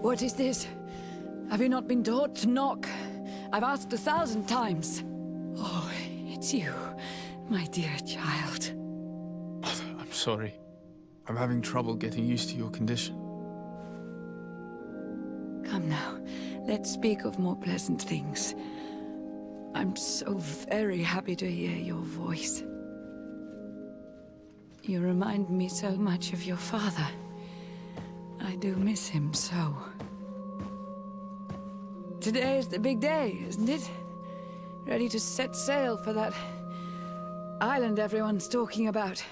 What is this? Have you not been taught to knock? I've asked 1,000 times. Oh, it's you, my dear child. I'm sorry. I'm having trouble getting used to your condition. Come now, let's speak of more pleasant things. I'm so very happy to hear your voice. You remind me so much of your father. I do miss him so. Today is the big day, isn't it? Ready to set sail for that island everyone's talking about.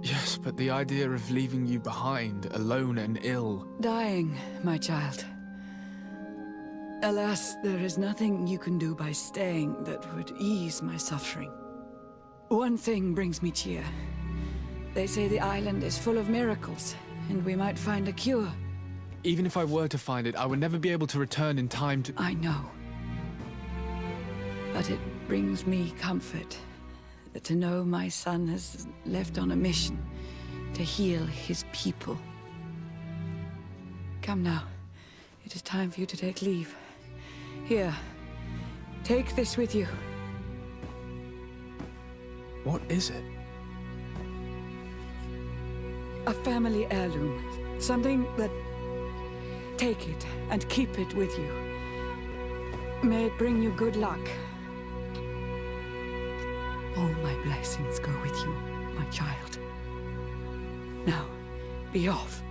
Yes, but the idea of leaving you behind, alone and ill... Dying, my child. Alas, there is nothing you can do by staying that would ease my suffering. One thing brings me cheer. They say the island is full of miracles, and we might find a cure. Even if I were to find it, I would never be able to return in time to... I know. But it brings me comfort to know my son has left on a mission to heal his people. Come now. It is time for you to take leave. Here, take this with you. What is it? A family heirloom. Something that... Take it and keep it with you. May it bring you good luck. All my blessings go with you, my child. Now, be off.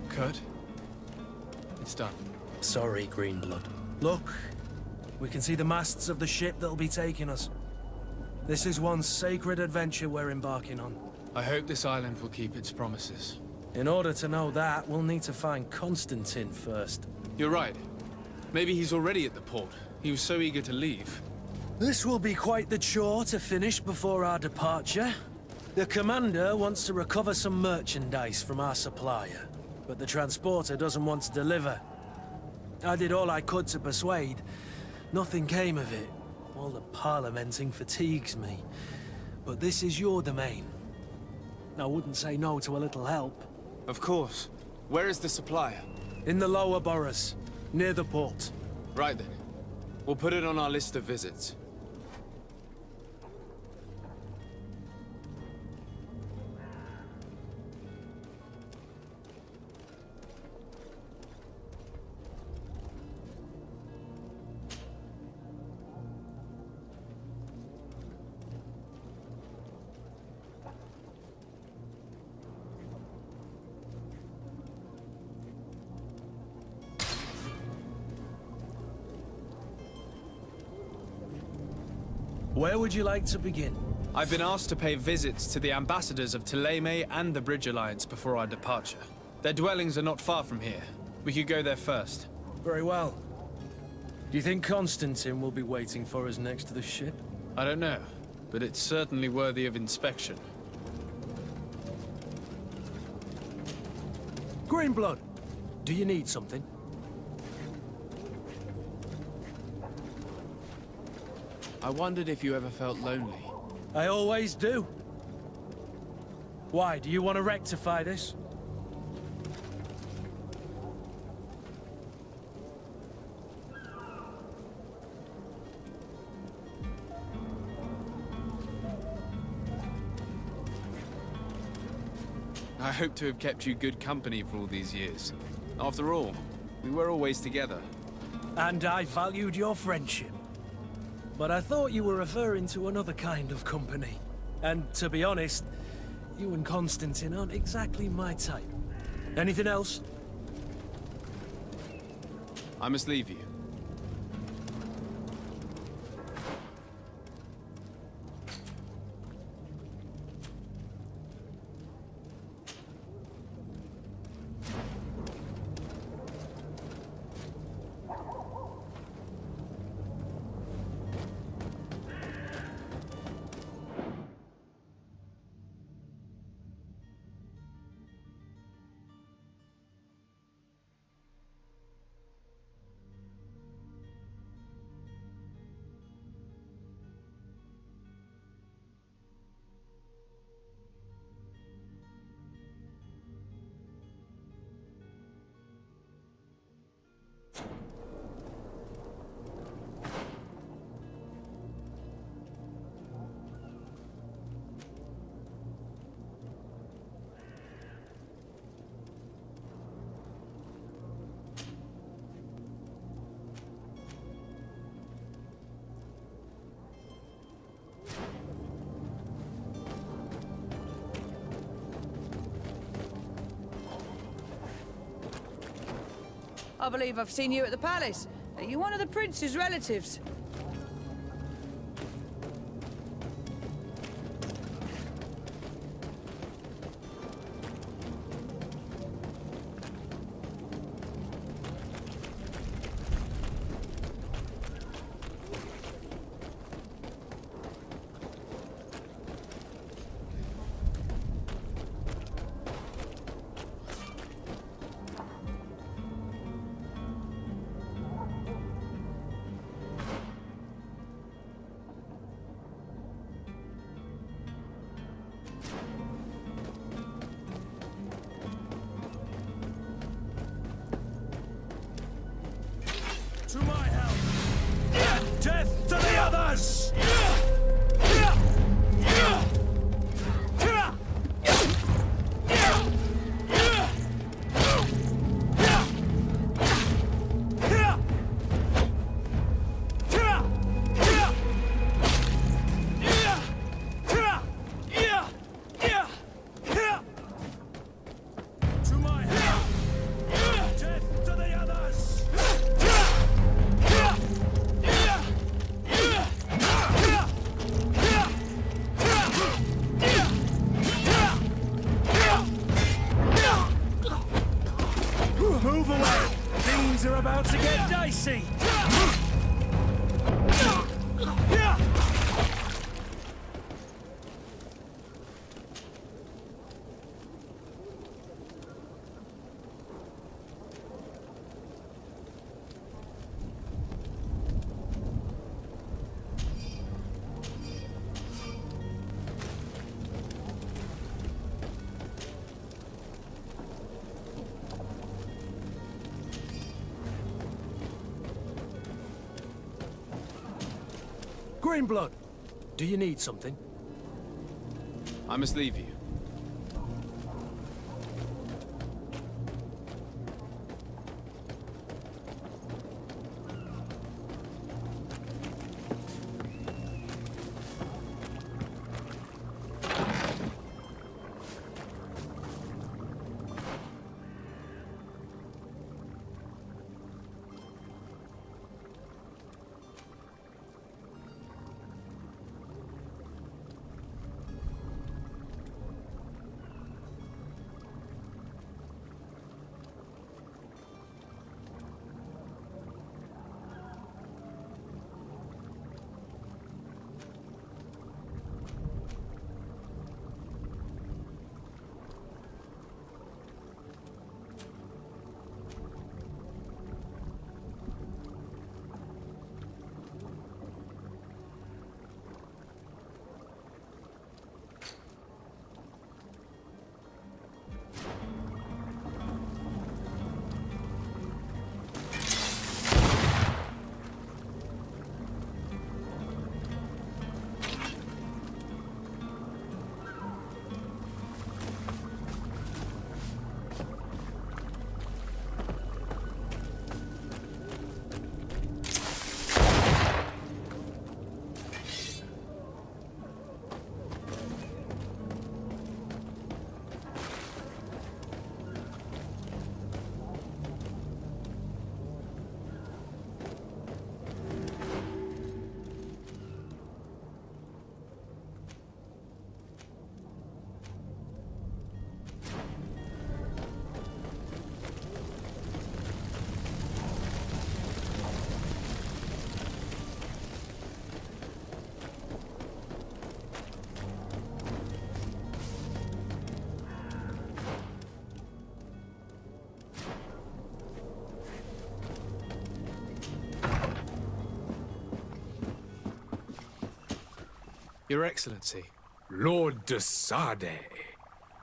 Kurt? It's done. Sorry, Greenblood. Look, we can see the masts of the ship that'll be taking us. This is one sacred adventure we're embarking on. I hope this island will keep its promises. In order to know that, we'll need to find Constantine first. You're right. Maybe he's already at the port. He was so eager to leave. This will be quite the chore to finish before our departure. The commander wants to recover some merchandise from our supplier, but the transporter doesn't want to deliver. I did all I could to persuade. Nothing came of it. All the parliamenting fatigues me. But this is your domain. I wouldn't say no to a little help. Of course. Where is the supplier? In the lower boroughs, near the port. Right then. We'll put it on our list of visits. Where would you like to begin? I've been asked to pay visits to the ambassadors of Thélème and the Bridge Alliance before our departure. Their dwellings are not far from here. We could go there first. Very well. Do you think Constantine will be waiting for us next to the ship? I don't know, but it's certainly worthy of inspection. Greenblood, do you need something? I wondered if you ever felt lonely. I always do. Why, do you want to rectify this? I hope to have kept you good company for all these years. After all, we were always together. And I valued your friendship. But I thought you were referring to another kind of company. And to be honest, you and Constantine aren't exactly my type. Anything else? I must leave you. I believe I've seen you at the palace. Are you one of the prince's relatives? To my help! Death to the others! To my help! Death to the others! Move away! Things are about to get dicey! Greenblood, do you need something? I must leave you. Your Excellency. Lord de Sade,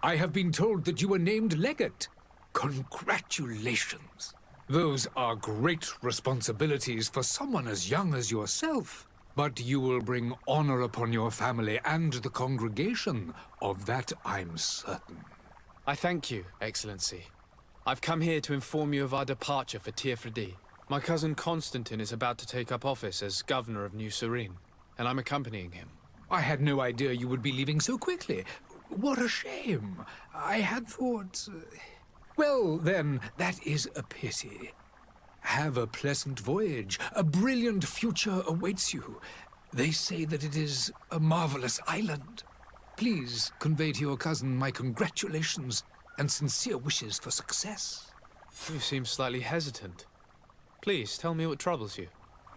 I have been told that you were named legate. Congratulations. Those are great responsibilities for someone as young as yourself. But you will bring honor upon your family and the congregation. Of that I'm certain. I thank you, Excellency. I've come here to inform you of our departure for Tirfredi. My cousin Constantine is about to take up office as governor of New Serene, and I'm accompanying him. I had no idea you would be leaving so quickly. What a shame. I had thought... Well, then, that is a pity. Have a pleasant voyage. A brilliant future awaits you. They say that it is a marvelous island. Please convey to your cousin my congratulations and sincere wishes for success. You seem slightly hesitant. Please, tell me what troubles you.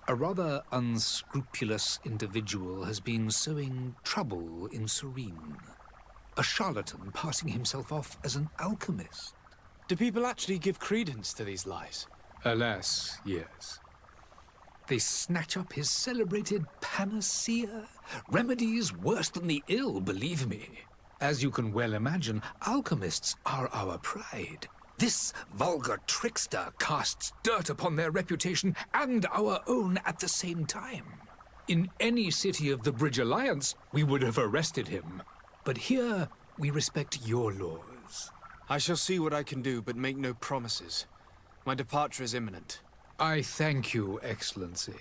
A rather unscrupulous individual has been sowing trouble in Serene. A charlatan passing himself off as an alchemist. Do people actually give credence to these lies? Alas, yes. They snatch up his celebrated panacea. Remedies worse than the ill, believe me. As you can well imagine, alchemists are our pride. This vulgar trickster casts dirt upon their reputation and our own at the same time. In any city of the Bridge Alliance, we would have arrested him. But here, we respect your laws. I shall see what I can do, but make no promises. My departure is imminent. I thank you, Excellency.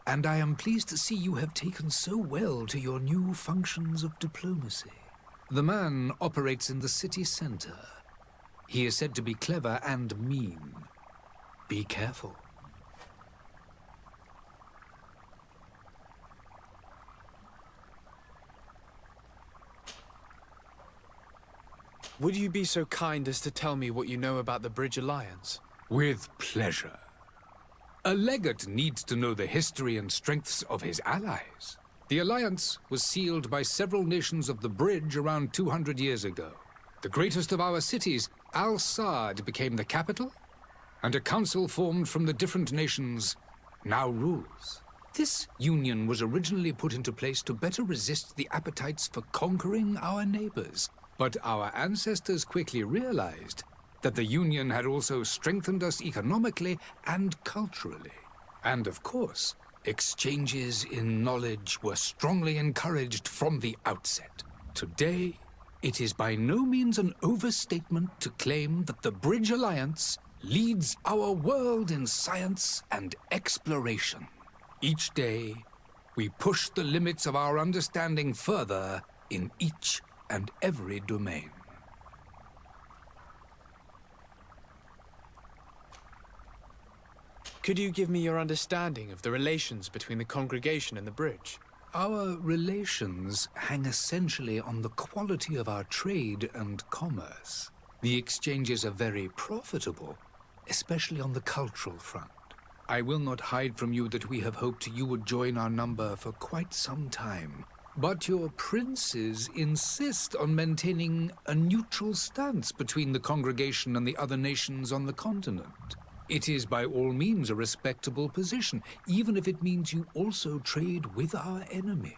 And I am pleased to see you have taken so well to your new functions of diplomacy. The man operates in the city center. He is said to be clever and mean. Be careful. Would you be so kind as to tell me what you know about the Bridge Alliance? With pleasure. A legate needs to know the history and strengths of his allies. The alliance was sealed by several nations of the Bridge around 200 years ago. The greatest of our cities, Al-Saad, became the capital, and a council formed from the different nations now rules. This union was originally put into place to better resist the appetites for conquering our neighbors. But our ancestors quickly realized that the Union had also strengthened us economically and culturally. And of course, exchanges in knowledge were strongly encouraged from the outset. Today, it is by no means an overstatement to claim that the Bridge Alliance leads our world in science and exploration. Each day, we push the limits of our understanding further in each and every domain. Could you give me your understanding of the relations between the congregation and the Bridge? Our relations hang essentially on the quality of our trade and commerce. The exchanges are very profitable, especially on the cultural front. I will not hide from you that we have hoped you would join our number for quite some time. But your princes insist on maintaining a neutral stance between the congregation and the other nations on the continent. It is by all means a respectable position, even if it means you also trade with our enemies.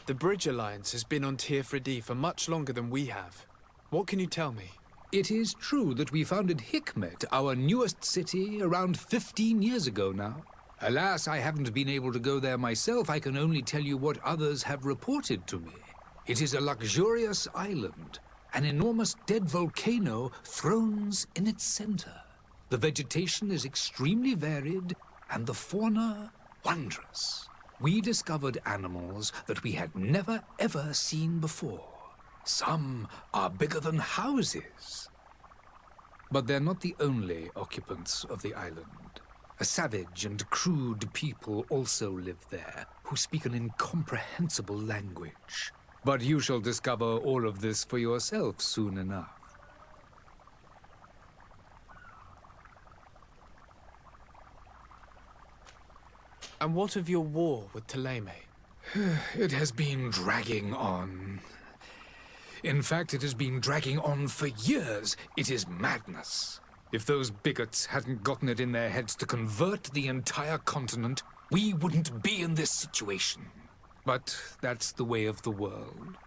The Bridge Alliance has been on Tirfredi for much longer than we have. What can you tell me? It is true that we founded Hikmet, our newest city, around 15 years ago now. Alas, I haven't been able to go there myself. I can only tell you what others have reported to me. It is a luxurious island. An enormous dead volcano thrones in its center. The vegetation is extremely varied, and the fauna wondrous. We discovered animals that we had never ever seen before. Some are bigger than houses. But they're not the only occupants of the island. A savage and crude people also live there, who speak an incomprehensible language. But you shall discover all of this for yourself soon enough. And what of your war with Thélème? It has been dragging on. In fact, it has been dragging on for years. It is madness. If those bigots hadn't gotten it in their heads to convert the entire continent, we wouldn't be in this situation. But that's the way of the world.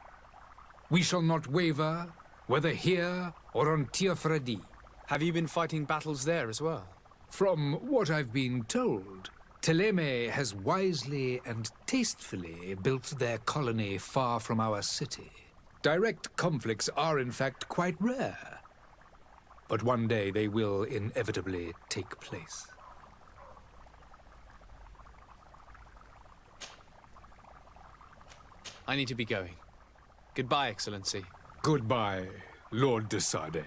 We shall not waver, whether here or on Tiafredi. Have you been fighting battles there as well? From what I've been told, Teleme has wisely and tastefully built their colony far from our city. Direct conflicts are in fact quite rare. But one day they will inevitably take place. I need to be going. Goodbye, Excellency. Goodbye, Lord de Sade.